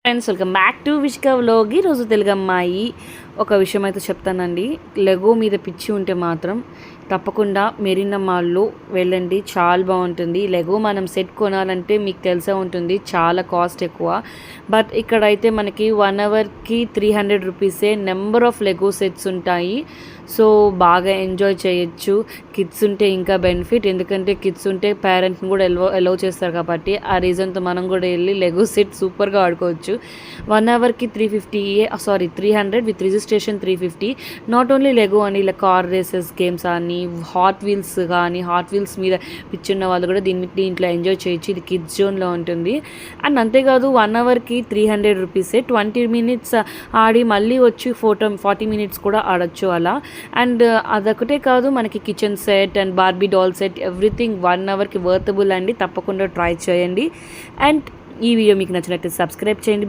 Friends, welcome back to Vishka vlog. ఈరోజు తెలుగు అమ్మాయి ఒక విషయం అయితే చెప్తానండి. లెగో మీద పిచ్చి ఉంటే మాత్రం తప్పకుండా మెరీనా మాల్లో వెళ్ళండి, చాలా బాగుంటుంది. లెగో మనం సెట్ కొనాలంటే మీకు తెలిసే ఉంటుంది, చాలా కాస్ట్ ఎక్కువ. బట్ ఇక్కడైతే మనకి 1 అవర్కి 300 రూపీసే. నెంబర్ ఆఫ్ లెగో సెట్స్ ఉంటాయి. సో బాగా ఎంజాయ్ చేయొచ్చు. కిడ్స్ ఉంటే ఇంకా బెనిఫిట్, ఎందుకంటే కిడ్స్ ఉంటే పేరెంట్స్ని కూడా ఎలవ్ చేస్తారు కాబట్టి ఆ రీజన్తో మనం కూడా వెళ్ళి లెగో సెట్ సూపర్గా ఆడుకోవచ్చు. 1 అవర్కి 300 with registration 350. Not only Lego అని, ఇలా కార్ రేసెస్ గేమ్స్ అని, హాట్ వీల్స్ మీద పిచ్చున్న వాళ్ళు కూడా దీంట్లో ఎంజాయ్ చేయొచ్చు. ఇది కిడ్స్ జోన్లో ఉంటుంది. అండ్ అంతేకాదు 1 అవర్కి 300 రూపీసే. 20 మినిట్స్ ఆడి మళ్ళీ వచ్చి 40 మినిట్స్ కూడా ఆడొచ్చు అలా. అండ్ అదొకటే కాదు, మనకి kitchen set and Barbie doll set, everything 1 అవర్కి వర్తబుల్ అండి. తప్పకుండా ట్రై చేయండి. అండ్ ఈ వీడియో మీకు నచ్చినట్టు సబ్స్క్రైబ్ చేయండి.